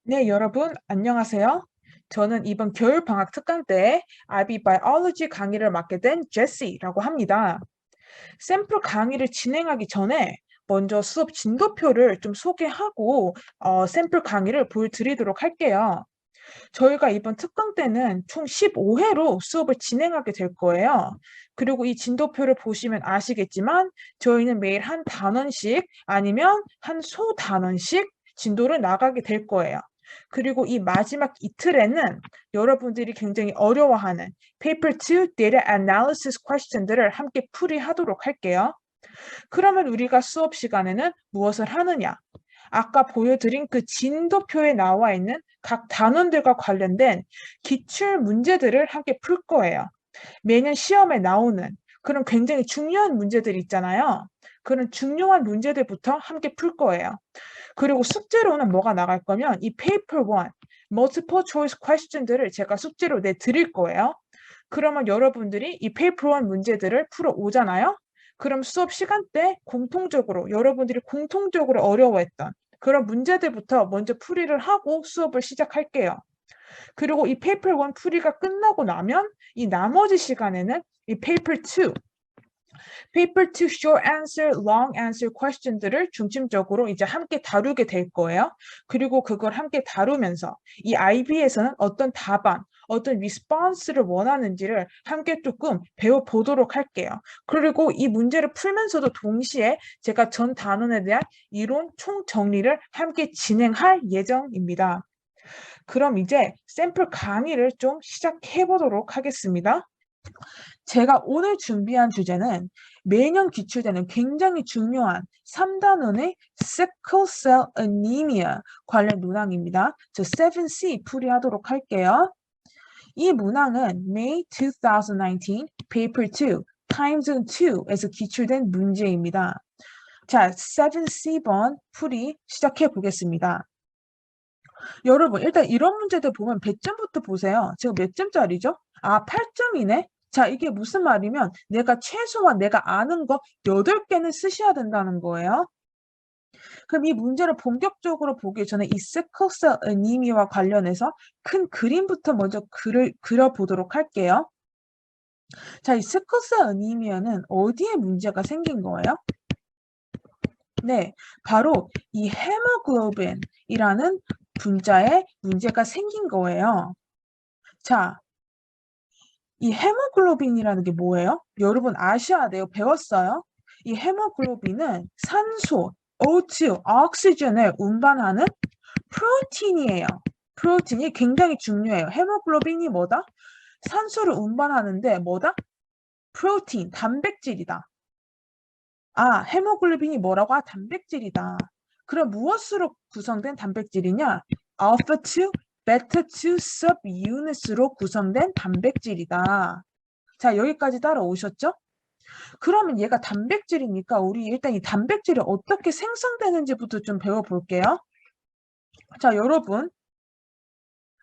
네, 여러분, 안녕하세요. 저는 이번 겨울 방학 특강 때 IB 바이올로지 강의를 맡게 된 제시라고 합니다. 샘플 강의를 진행하기 전에 먼저 수업 진도표를 좀 소개하고 샘플 강의를 보여드리도록 할게요. 저희가 이번 특강 때는 총 15회로 수업을 진행하게 될 거예요. 그리고 이 진도표를 보시면 아시겠지만 저희는 매일 한 단원씩 아니면 한 소단원씩 진도를 나가게 될 거예요. 그리고 이 마지막 이틀에는 여러분들이 굉장히 어려워하는 Paper 2 Data Analysis question들을 함께 풀이하도록 할게요. 그러면 우리가 수업 시간에는 무엇을 하느냐? 아까 보여드린 그 진도표에 나와 있는 각 단원들과 관련된 기출 문제들을 함께 풀 거예요. 매년 시험에 나오는 그런 굉장히 중요한 문제들이 있잖아요. 그런 중요한 문제들부터 함께 풀 거예요. 그리고 숙제로는 뭐가 나갈 거면 이 Paper 1, Multiple Choice Question들을 제가 숙제로 내드릴 거예요. 그러면 여러분들이 이 Paper 1 문제들을 풀어 오잖아요. 그럼 수업 시간 때 공통적으로 여러분들이 공통적으로 어려워했던 그런 문제들부터 먼저 풀이를 하고 수업을 시작할게요. 그리고 이 Paper 1 풀이가 끝나고 나면 이 나머지 시간에는 이 Paper 2, Paper 2 short answer, long answer question들을 중심적으로 이제 함께 다루게 될 거예요. 그리고 그걸 함께 다루면서 이 IB에서는 어떤 답안, 어떤 리스폰스를 원하는지를 함께 조금 배워보도록 할게요. 그리고 이 문제를 풀면서도 동시에 제가 전 단원에 대한 이론 총정리를 함께 진행할 예정입니다. 그럼 이제 샘플 강의를 좀 시작해 보도록 하겠습니다. 제가 오늘 준비한 주제는 매년 기출되는 굉장히 중요한 3단원의 sickle cell anemia 관련 문항입니다. 저 7C 풀이하도록 할게요. 이 문항은 May 2019 Paper 2 Time Zone 2에서 기출된 문제입니다. 자, 7C번 풀이 시작해 보겠습니다. 여러분, 일단 이런 문제들 보면 100점부터 보세요. 지금 몇 점짜리죠? 아, 8점이네? 자, 이게 무슨 말이면 내가 최소한 내가 아는 거 8개는 쓰셔야 된다는 거예요. 그럼 이 문제를 본격적으로 보기 전에 이 시클셀 애니미아와 관련해서 큰 그림부터 먼저 그려보도록 할게요. 자, 이 시클셀 애니미아는 어디에 문제가 생긴 거예요? 네, 바로 이 헤모글로빈이라는 분자에 문제가 생긴 거예요. 자, 이 헤모글로빈이라는 게 뭐예요? 여러분 아셔야 돼요. 배웠어요? 이 헤모글로빈은 산소, O2, 오xygen을 운반하는 프로틴이에요. 프로틴이 굉장히 중요해요. 헤모글로빈이 뭐다? 산소를 운반하는데 뭐다? 프로틴, 단백질이다. 아, 헤모글로빈이 뭐라고? 아, 단백질이다. 그럼 무엇으로 구성된 단백질이냐? 알파2, 베타2 subunit으로 구성된 단백질이다. 자, 여기까지 따라오셨죠? 그러면 얘가 단백질이니까 우리 일단 이 단백질이 어떻게 생성되는지부터 좀 배워볼게요. 자, 여러분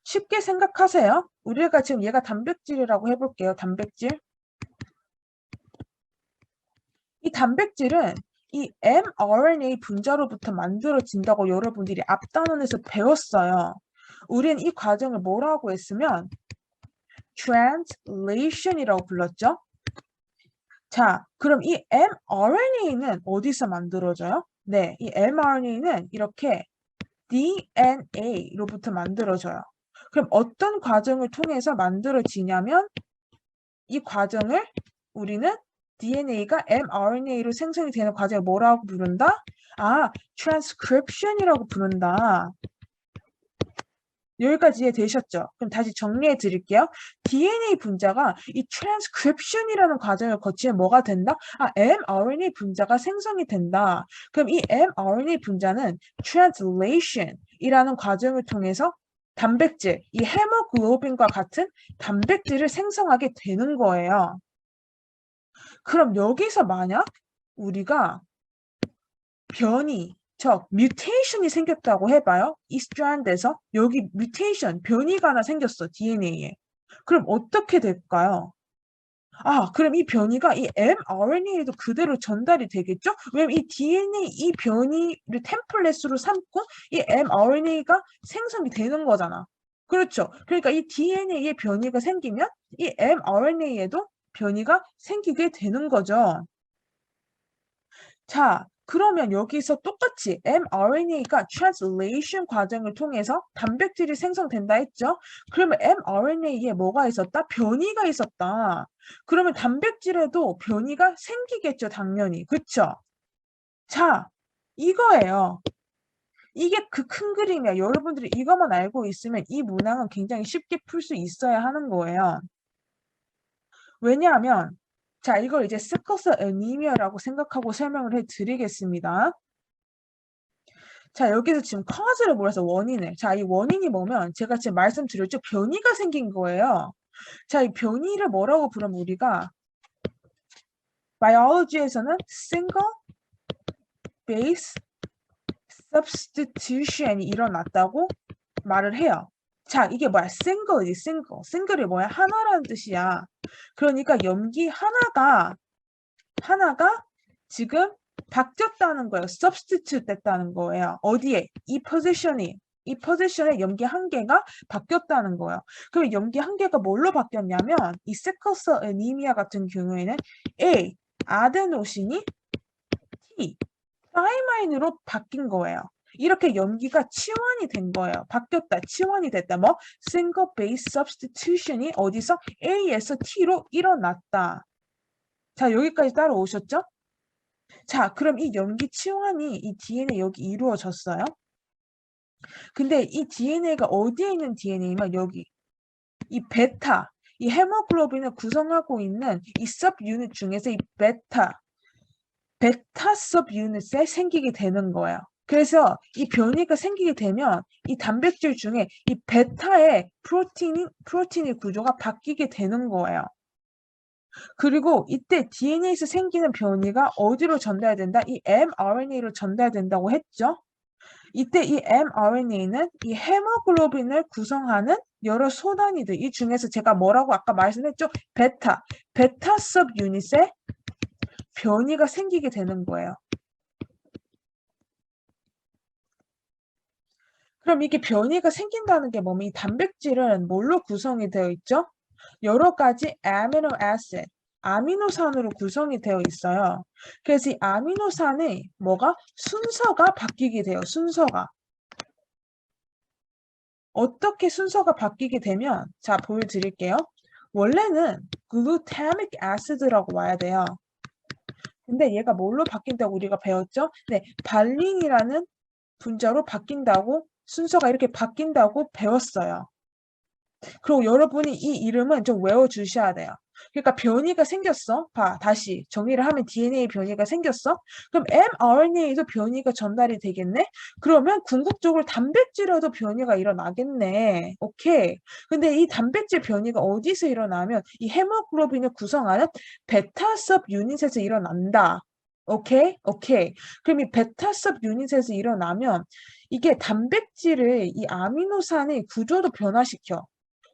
쉽게 생각하세요. 우리가 지금 얘가 단백질이라고 해볼게요. 단백질. 이 단백질은 이 mRNA 분자로부터 만들어진다고 여러분들이 앞단원에서 배웠어요. 우리는 이 과정을 뭐라고 했으면 translation이라고 불렀죠. 자, 그럼 이 mRNA는 어디서 만들어져요? 네, 이 mRNA는 이렇게 DNA로부터 만들어져요. 그럼 어떤 과정을 통해서 만들어지냐면 이 과정을 우리는 DNA가 mRNA로 생성이 되는 과정을 뭐라고 부른다? 아, transcription이라고 부른다. 여기까지 이해되셨죠? 그럼 다시 정리해 드릴게요. DNA 분자가 이 transcription이라는 과정을 거치면 뭐가 된다? 아, mRNA 분자가 생성이 된다. 그럼 이 mRNA 분자는 translation이라는 과정을 통해서 단백질, 이 헤모글로빈과 같은 단백질을 생성하게 되는 거예요. 그럼 여기서 만약 우리가 변이, 즉 뮤테이션이 생겼다고 해봐요. 이 스트랜드에서 여기 뮤테이션, 변이가 하나 생겼어. DNA에. 그럼 어떻게 될까요? 그럼 이 변이가 이 mRNA에도 그대로 전달이 되겠죠? 왜냐면 이 DNA, 이 변이를 템플릿으로 삼고 이 mRNA가 생성이 되는 거잖아. 그렇죠? 그러니까 이 DNA에 변이가 생기면 이 mRNA에도 변이가 생기게 되는 거죠. 자, 그러면 여기서 똑같이 mRNA가 translation 과정을 통해서 단백질이 생성된다 했죠? 그러면 mRNA에 뭐가 있었다? 변이가 있었다. 그러면 단백질에도 변이가 생기겠죠, 당연히. 그쵸? 자, 이거예요. 이게 그 큰 그림이야. 여러분들이 이것만 알고 있으면 이 문항은 굉장히 쉽게 풀 수 있어야 하는 거예요. 왜냐하면 자, 이걸 이제 시클셀 애니미아라고 생각하고 설명을 해드리겠습니다. 자, 여기서 지금 cause를 몰라서 원인을. 자, 이 원인이 뭐면 제가 지금 말씀드렸죠. 변이가 생긴 거예요. 자, 이 변이를 뭐라고 부르면 우리가 바이올로지에서는 single base substitution이 일어났다고 말을 해요. 자, 이게 뭐야? single이지, single. single이 뭐야? 하나라는 뜻이야. 그러니까 염기 하나가 지금 바뀌었다는 거예요. substitute 됐다는 거예요. 어디에? 이 포지션에 염기 한 개가 바뀌었다는 거예요. 그럼 염기 한 개가 뭘로 바뀌었냐면 이 시클셀 애니미아 같은 경우에는 A, 아데노신이 T, 타임라인으로 바뀐 거예요. 이렇게 염기가 치환이 된 거예요. 바뀌었다, 치환이 됐다. 뭐 single base substitution이 어디서 A에서 T로 일어났다. 자, 여기까지 따라오셨죠? 자, 그럼 이 염기 치환이 이 DNA 여기 이루어졌어요. 근데 이 DNA가 어디에 있는 DNA면 여기 이 베타, 이 헤모글로빈을 구성하고 있는 이 서브유닛 중에서 이 베타 서브유닛에 생기게 되는 거예요. 그래서 이 변이가 생기게 되면 이 단백질 중에 이 베타의 프로틴의 구조가 바뀌게 되는 거예요. 그리고 이때 DNA에서 생기는 변이가 어디로 전달된다? 이 mRNA로 전달된다고 했죠? 이때 이 mRNA는 이 헤모글로빈을 구성하는 여러 소단위들, 이 중에서 제가 뭐라고 아까 말씀했죠? 베타 서브유닛에 변이가 생기게 되는 거예요. 그럼 이게 변이가 생긴다는 게 뭐면 이 단백질은 뭘로 구성이 되어 있죠? 여러 가지 아미노 애시드, 아미노산으로 구성이 되어 있어요. 그래서 이 아미노산의 뭐가? 순서가 바뀌게 돼요. 순서가. 어떻게 순서가 바뀌게 되면 자, 보여드릴게요. 원래는 글루타믹 애시드라고 와야 돼요. 근데 얘가 뭘로 바뀐다고 우리가 배웠죠? 네, 발린이라는 분자로 바뀐다고 순서가 이렇게 바뀐다고 배웠어요. 그리고 여러분이 이 이름은 좀 외워주셔야 돼요. 그러니까 변이가 생겼어. 다시 정리를 하면 DNA 변이가 생겼어. 그럼 mRNA에도 변이가 전달이 되겠네? 그러면 궁극적으로 단백질에도 변이가 일어나겠네. 오케이. 근데 이 단백질 변이가 어디서 일어나면 이 헤모글로빈을 구성하는 베타 섭 유닛에서 일어난다. 오케이? 오케이. 그럼 이 베타 섭 유닛에서 일어나면 이게 단백질의 이 아미노산의 구조도 변화시켜.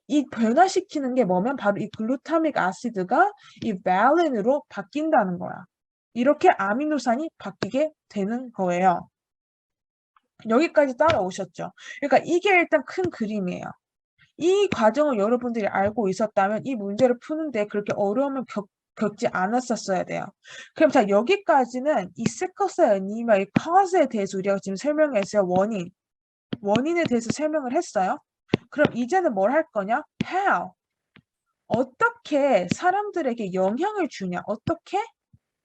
이 변화시키는 게 뭐면 바로 이 글루타믹 아시드가 이 발린으로 바뀐다는 거야. 이렇게 아미노산이 바뀌게 되는 거예요. 여기까지 따라오셨죠? 그러니까 이게 일단 큰 그림이에요. 이 과정을 여러분들이 알고 있었다면 이 문제를 푸는데 그렇게 어려움을 겪지 않았었어야 돼요. 그럼 자, 여기까지는 이 시클셀 애니미아의 cause에 대해서 우리가 지금 설명했어요. 원인에 대해서 설명을 했어요. 그럼 이제는 뭘 할 거냐? How? 어떻게 사람들에게 영향을 주냐? 어떻게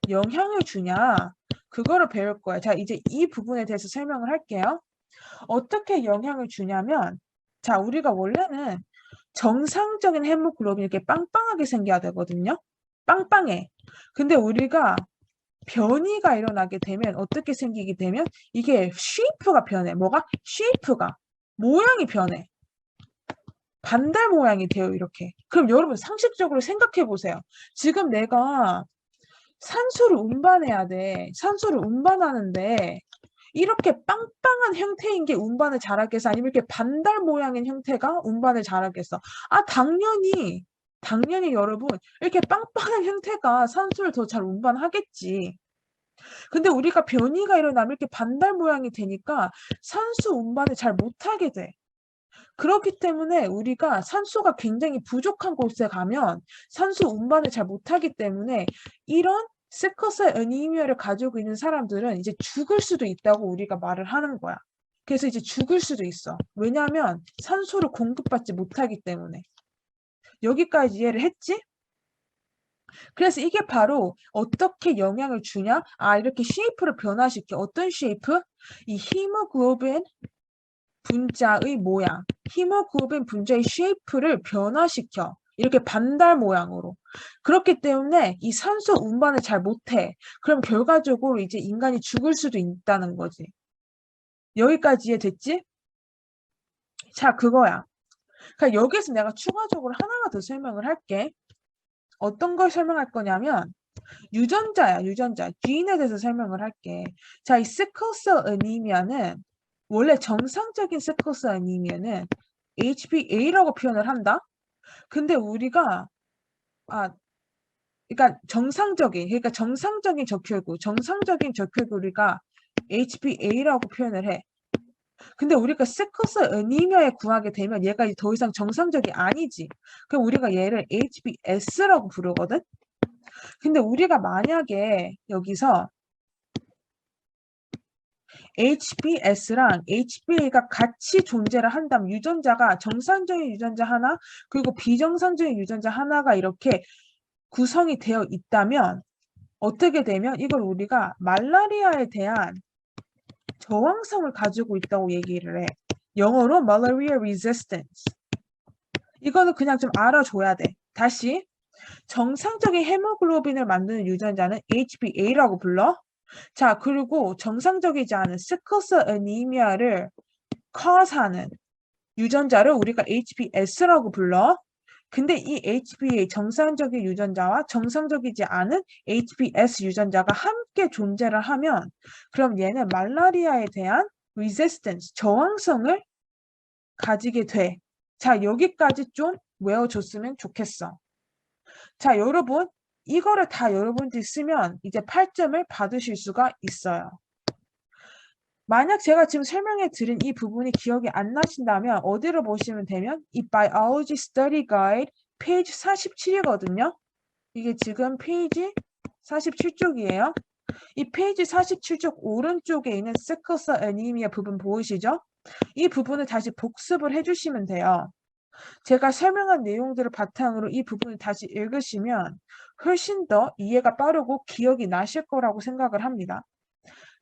영향을 주냐? 그거를 배울 거야. 자, 이제 이 부분에 대해서 설명을 할게요. 어떻게 영향을 주냐면, 자, 우리가 원래는 정상적인 헤모글로빈이 이렇게 빵빵하게 생겨야 되거든요. 빵빵해. 근데 우리가 변이가 일어나게 되면 어떻게 생기게 되면 이게 쉐이프가 변해. 뭐가? 쉐이프가. 모양이 변해. 반달 모양이 돼요, 이렇게. 그럼 여러분 상식적으로 생각해 보세요. 지금 내가 산소를 운반해야 돼. 산소를 운반하는데 이렇게 빵빵한 형태인 게 운반을 잘하겠어? 아니면 이렇게 반달 모양인 형태가 운반을 잘하겠어? 당연히 당연히 여러분 이렇게 빵빵한 형태가 산소를 더 잘 운반하겠지. 근데 우리가 변이가 일어나면 이렇게 반달 모양이 되니까 산소 운반을 잘 못하게 돼. 그렇기 때문에 우리가 산소가 굉장히 부족한 곳에 가면 산소 운반을 잘 못하기 때문에 이런 시클셀 애니미아를 가지고 있는 사람들은 이제 죽을 수도 있다고 우리가 말을 하는 거야. 그래서 이제 죽을 수도 있어. 왜냐하면 산소를 공급받지 못하기 때문에. 여기까지 이해를 했지? 그래서 이게 바로 어떻게 영향을 주냐? 아, 이렇게 쉐이프를 변화시켜. 어떤 쉐이프? 이 히모글로빈 분자의 모양, 히모글로빈 분자의 쉐이프를 변화시켜. 이렇게 반달 모양으로. 그렇기 때문에 이 산소 운반을 잘 못해. 그럼 결과적으로 이제 인간이 죽을 수도 있다는 거지. 여기까지 이해됐지? 자, 그거야. 그러니까 여기서 내가 추가적으로 하나만 더 설명을 할게. 어떤 걸 설명할 거냐면 유전자야, 유전자. 지인에 대해서 설명을 할게. 자, 이 시클셀 애니미아는 원래 정상적인 시클셀 애니미아는 HbA라고 표현을 한다. 근데 우리가 그러니까 정상적인 정상적인 적혈구 우리가 HbA라고 표현을 해. 근데 우리가 시클셀 애니미아에 구하게 되면 얘가 더 이상 정상적이 아니지. 그럼 우리가 얘를 HbS라고 부르거든. 근데 우리가 만약에 여기서 HbS랑 HbA가 같이 존재를 한다면 유전자가 정상적인 유전자 하나 그리고 비정상적인 유전자 하나가 이렇게 구성이 되어 있다면 어떻게 되면 이걸 우리가 말라리아에 대한 저항성을 가지고 있다고 얘기를 해. 영어로 malaria resistance. 이거는 그냥 좀 알아줘야 돼. 다시 정상적인 헤모글로빈을 만드는 유전자는 HbA라고 불러. 자, 그리고 정상적이지 않은 시클셀 애니미아를 cause하는 유전자를 우리가 HbS라고 불러. 근데 이 HbA 정상적인 유전자와 정상적이지 않은 HbS 유전자가 함께 존재를 하면 그럼 얘는 말라리아에 대한 resistance, 저항성을 가지게 돼. 자, 여기까지 좀 외워줬으면 좋겠어. 자, 여러분, 이거를 다 여러분들이 쓰면 이제 8점을 받으실 수가 있어요. 만약 제가 지금 설명해 드린 이 부분이 기억이 안 나신다면 어디로 보시면 되면 이 Biology Study Guide 페이지 47이거든요. 이게 지금 페이지 47쪽이에요. 이 페이지 47쪽 오른쪽에 있는 시클셀 애니미아 부분 보이시죠? 이 부분을 다시 복습을 해주시면 돼요. 제가 설명한 내용들을 바탕으로 이 부분을 다시 읽으시면 훨씬 더 이해가 빠르고 기억이 나실 거라고 생각을 합니다.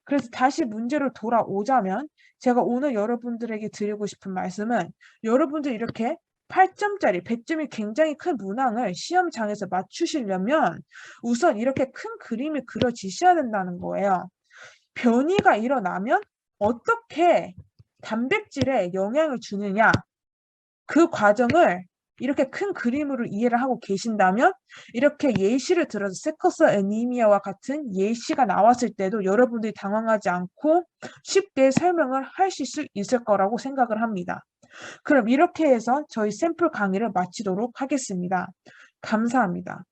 그래서 다시 문제로 돌아오자면 제가 오늘 여러분들에게 드리고 싶은 말씀은 여러분들 이렇게 8점짜리 100점이 굉장히 큰 문항을 시험장에서 맞추시려면 우선 이렇게 큰 그림이 그려지셔야 된다는 거예요. 변이가 일어나면 어떻게 단백질에 영향을 주느냐 그 과정을 이렇게 큰 그림으로 이해를 하고 계신다면 이렇게 예시를 들어서 시클셀 애니미아와 같은 예시가 나왔을 때도 여러분들이 당황하지 않고 쉽게 설명을 하실 수 있을 거라고 생각을 합니다. 그럼 이렇게 해서 저희 샘플 강의를 마치도록 하겠습니다. 감사합니다.